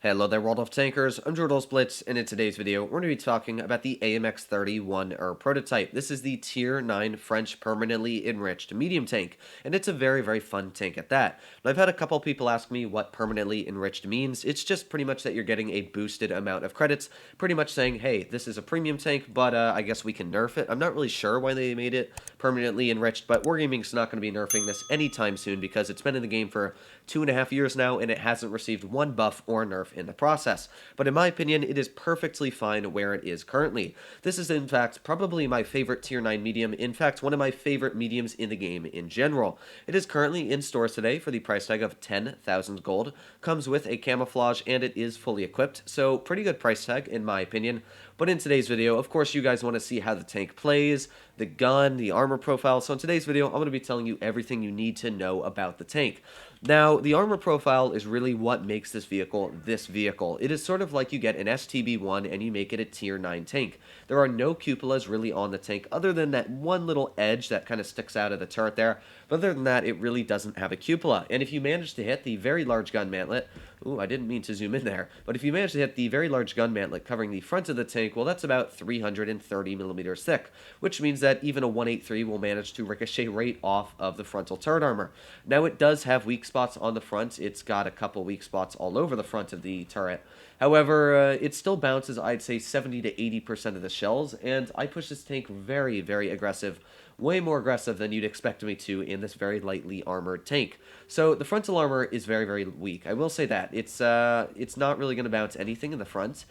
Hello there, World of Tankers. I'm Blitz, and in today's video, we're going to be talking about the AMX-31 prototype. This is the Tier 9 French permanently enriched medium tank, and it's a very, very fun tank at that. And I've had a couple people ask me what permanently enriched means. It's just pretty much that you're getting a boosted amount of credits, pretty much saying, hey, this is a premium tank, but I guess we can nerf it. I'm not really sure why they made it permanently enriched, but Wargaming's not going to be nerfing this anytime soon because it's been in the game for 2.5 years now, and it hasn't received one buff or nerf in the process. But in my opinion, it is perfectly fine where it is currently. This is in fact probably my favorite tier 9 medium, in fact one of my favorite mediums in the game in general. It is currently in stores today for the price tag of 10,000 gold, comes with a camouflage, and it is fully equipped, so pretty good price tag in my opinion. But in today's video, of course, you guys want to see how the tank plays, the gun, the armor profile. So in today's video, I'm going to be telling you everything you need to know about the tank. Now, the armor profile is really what makes this vehicle this vehicle. It is sort of like you get an STB1 and you make it a tier 9 tank. There are no cupolas really on the tank other than that one little edge that kind of sticks out of the turret there. But other than that, it really doesn't have a cupola. And if you manage to hit the very large gun mantlet, ooh, I didn't mean to zoom in there, but if you manage to hit the very large gun mantlet covering the front of the tank, well, that's about 330 millimeters thick, which means that even a 183 will manage to ricochet right off of the frontal turret armor. Now, it does have weak spots on the front. It's got a couple weak spots all over the front of the turret. However, it still bounces, I'd say, 70 to 80% of the shells, and I push this tank very, very aggressive, way more aggressive than you'd expect me to in this very lightly armored tank. So the frontal armor is very, very weak. I will say that. It's not really going to bounce anything in the front.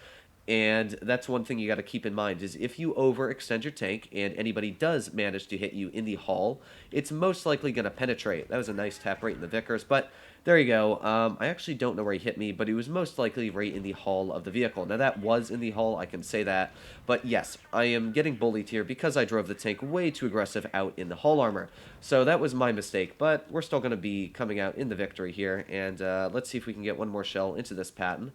And that's one thing you got to keep in mind is if you overextend your tank and anybody does manage to hit you in the hull, it's most likely going to penetrate. That was a nice tap right in the Vickers, but there you go. I actually don't know where he hit me, but he was most likely right in the hull of the vehicle. Now that was in the hull, I can say that, but yes, I am getting bullied here because I drove the tank way too aggressive out in the hull armor. So that was my mistake, but we're still going to be coming out in the victory here, and let's see if we can get one more shell into this pattern.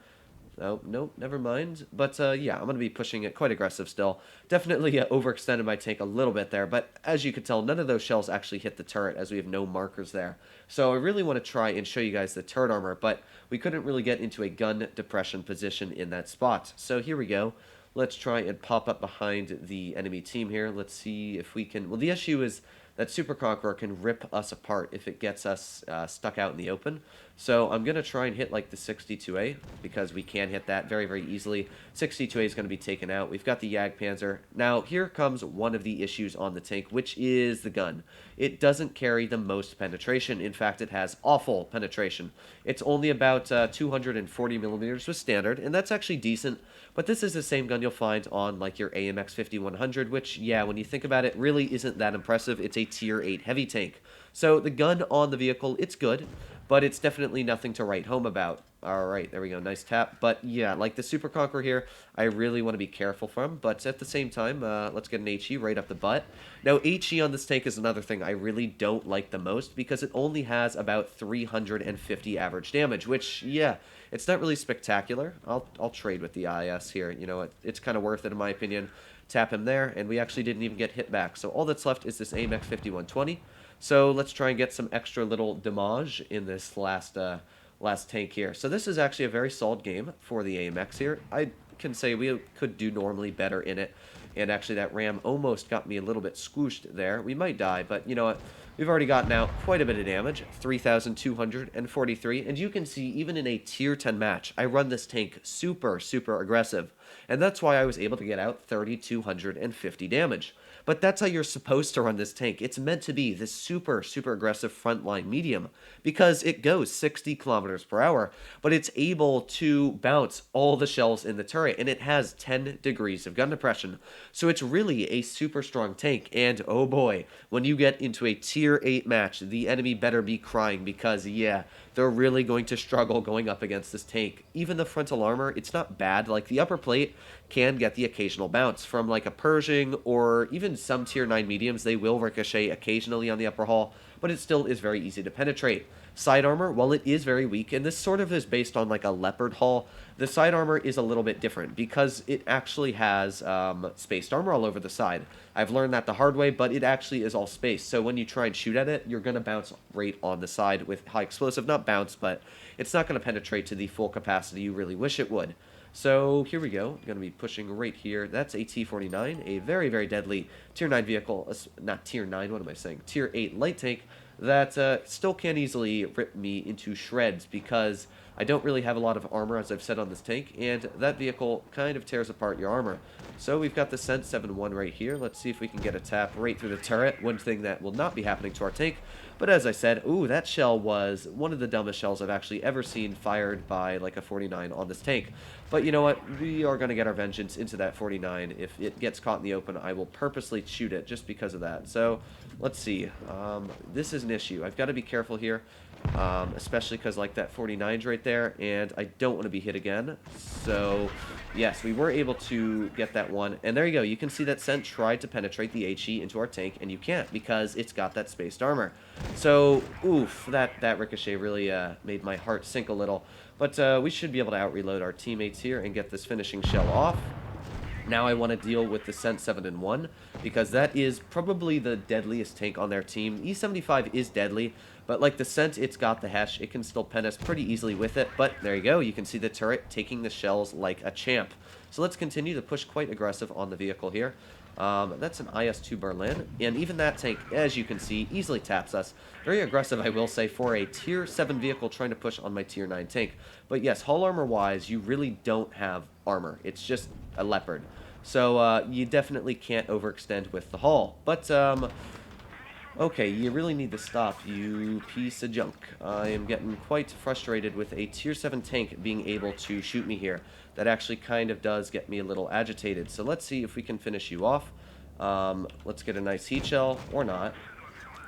Oh, no, never mind. But, yeah, I'm going to be pushing it quite aggressive still. Definitely overextended my tank a little bit there, but as you can tell, none of those shells actually hit the turret as we have no markers there. So I really want to try and show you guys the turret armor, but we couldn't really get into a gun depression position in that spot. So here we go. Let's try and pop up behind the enemy team here. Let's see if we can... Well, the issue is that Super Conqueror can rip us apart if it gets us stuck out in the open. So I'm going to try and hit like the 62A because we can hit that very, very easily. 62A is going to be taken out. We've got the Jagdpanzer. Now, here comes one of the issues on the tank, which is the gun. It doesn't carry the most penetration. In fact, it has awful penetration. It's only about 240 millimeters with standard, and that's actually decent. But this is the same gun you'll find on like your AMX 5100, which, yeah, when you think about it, really isn't that impressive. It's a tier 8 heavy tank. So the gun on the vehicle, it's good, but it's definitely nothing to write home about. All right, there we go. Nice tap. But yeah, like the Super Conqueror here, I really want to be careful from. But at the same time, let's get an HE right up the butt. Now, HE on this tank is another thing I really don't like the most because it only has about 350 average damage, which, yeah, it's not really spectacular. I'll trade with the IS here. You know, it's kind of worth it in my opinion. Tap him there, and we actually didn't even get hit back. So all that's left is this AMX 5120. So let's try and get some extra little damage in this last tank here. So this is actually a very solid game for the AMX here. I can say we could do normally better in it. And actually that ram almost got me a little bit squooshed there. We might die, but you know what? We've already gotten out quite a bit of damage, 3,243, and you can see even in a tier 10 match, I run this tank super, super aggressive, and that's why I was able to get out 3,250 damage. But that's how you're supposed to run this tank. It's meant to be this super, super aggressive frontline medium because it goes 60 kilometers per hour, but it's able to bounce all the shells in the turret, and it has 10 degrees of gun depression. So it's really a super strong tank, and oh boy, when you get into a tier 8 match, the enemy better be crying because, yeah, they're really going to struggle going up against this tank. Even the frontal armor, it's not bad. Like, the upper plate can get the occasional bounce from like a Pershing or even some tier 9 mediums. They will ricochet occasionally on the upper hull, but it still is very easy to penetrate. Side armor, while it is very weak, and this sort of is based on like a leopard hull, the side armor is a little bit different because it actually has spaced armor all over the side. I've learned that the hard way, but it actually is all spaced. So when you try and shoot at it, you're going to bounce right on the side with high explosive. Not bounce, but it's not going to penetrate to the full capacity you really wish it would. So here we go. I'm going to be pushing right here. That's a T-49, a very, very deadly Tier 9 vehicle. Not Tier 9, what am I saying? Tier 8 light tank that still can easily rip me into shreds because I don't really have a lot of armor, as I've said on this tank, and that vehicle kind of tears apart your armor. So we've got the Scent 7-1 right here. Let's see if we can get a tap right through the turret. One thing that will not be happening to our tank. But as I said, ooh, that shell was one of the dumbest shells I've actually ever seen fired by like a 49 on this tank. But you know what? We are going to get our vengeance into that 49. If it gets caught in the open, I will purposely shoot it just because of that. So let's see. This is an issue. I've got to be careful here. Especially because like that 49's right there, and I don't want to be hit again. So yes, we were able to get that one, and there you go. You can see that Scent tried to penetrate the HE into our tank, and you can't because it's got that spaced armor. So oof, that ricochet really made my heart sink a little. But we should be able to out-reload our teammates here and get this finishing shell off. Now I want to deal with the Scent 7-1 because that is probably the deadliest tank on their team. E75 is deadly, but like the Scent, it's got the Hesh. It can still pen us pretty easily with it, but there you go. You can see the turret taking the shells like a champ. So let's continue to push quite aggressive on the vehicle here. That's an IS-2 Berlin, and even that tank, as you can see, easily taps us. Very aggressive, I will say, for a Tier 7 vehicle trying to push on my Tier 9 tank. But yes, hull armor-wise, you really don't have armor. It's just a Leopard. So you definitely can't overextend with the hull. But, okay, you really need to stop, you piece of junk. I am getting quite frustrated with a Tier 7 tank being able to shoot me here. That actually kind of does get me a little agitated. So let's see if we can finish you off. Let's get a nice heat shell, or not.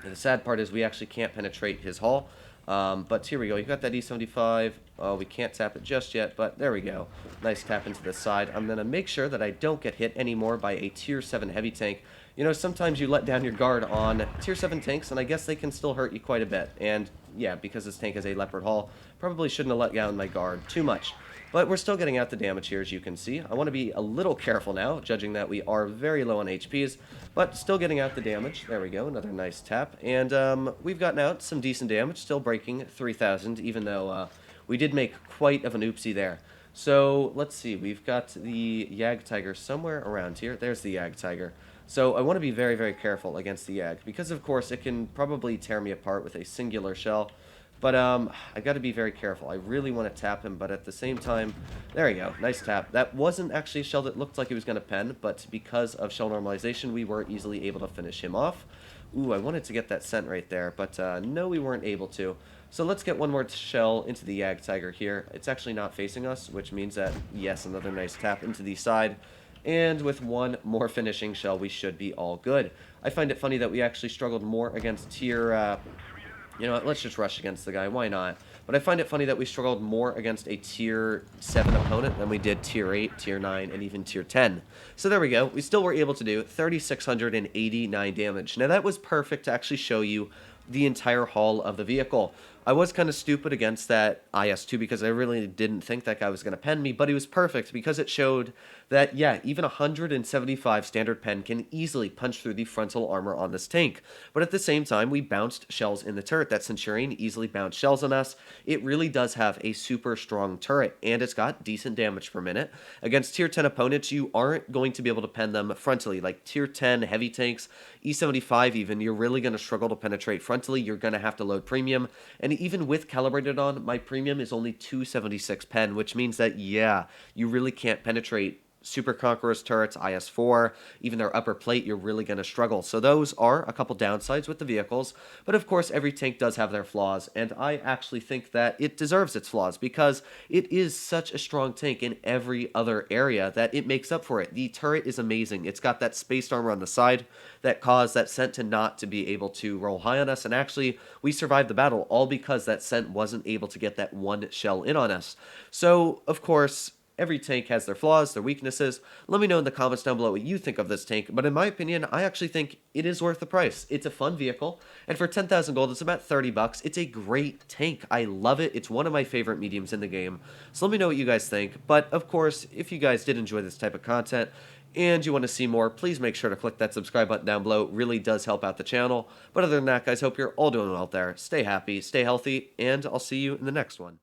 And the sad part is we actually can't penetrate his hull. But here we go. You got that E75. Oh, we can't tap it just yet, but there we go. Nice tap into the side. I'm going to make sure that I don't get hit anymore by a Tier 7 heavy tank. You know, sometimes you let down your guard on Tier 7 tanks, and I guess they can still hurt you quite a bit. And, yeah, because this tank is a Leopard hull, probably shouldn't have let down my guard too much. But we're still getting out the damage here, as you can see. I want to be a little careful now, judging that we are very low on HPs, but still getting out the damage. There we go, another nice tap. And we've gotten out some decent damage, still breaking 3,000, even though we did make quite of an oopsie there. So, let's see, we've got the Yag Tiger somewhere around here. There's the Yag Tiger. So I want to be very, very careful against the Yag, because of course it can probably tear me apart with a singular shell. But I got to be very careful. I really want to tap him, but at the same time, there we go, nice tap. That wasn't actually a shell that looked like he was going to pen, but because of shell normalization, we were easily able to finish him off. Ooh, I wanted to get that Scent right there, but no, we weren't able to. So let's get one more shell into the Yag Tiger here. It's actually not facing us, which means that, yes, another nice tap into the side. And with one more finishing shell, we should be all good. I find it funny that we actually struggled more against tier... you know what, let's just rush against the guy, why not? But I find it funny that we struggled more against a Tier 7 opponent than we did Tier 8, Tier 9, and even Tier 10. So there we go, we still were able to do 3,689 damage. Now that was perfect to actually show you the entire hull of the vehicle. I was kind of stupid against that IS-2 because I really didn't think that guy was going to pen me, but he was perfect because it showed that, yeah, even 175 standard pen can easily punch through the frontal armor on this tank. But at the same time, we bounced shells in the turret. That Centurion easily bounced shells on us. It really does have a super strong turret, and it's got decent damage per minute. Against Tier 10 opponents, you aren't going to be able to pen them frontally. Like Tier 10 heavy tanks, E75 even, you're really going to struggle to penetrate frontally. You're going to have to load premium, and even with calibrated on, my premium is only 276 pen, which means that, yeah, you really can't penetrate Super Conqueror's turrets, IS-4, even their upper plate, you're really going to struggle. So those are a couple downsides with the vehicles, but of course every tank does have their flaws, and I actually think that it deserves its flaws because it is such a strong tank in every other area that it makes up for it. The turret is amazing. It's got that spaced armor on the side that caused that Scent to not to be able to roll high on us, and actually we survived the battle all because that Scent wasn't able to get that one shell in on us. So, of course, Every tank has their flaws, their weaknesses. Let me know in the comments down below what you think of this tank, but in my opinion, I actually think it is worth the price. It's a fun vehicle, and for 10,000 gold, it's about 30 bucks. It's a great tank. I love it. It's one of my favorite mediums in the game. So let me know what you guys think. But of course, if you guys did enjoy this type of content, and you want to see more, please make sure to click that subscribe button down below. It really does help out the channel. But other than that, guys, hope you're all doing well out there. Stay happy, stay healthy, and I'll see you in the next one.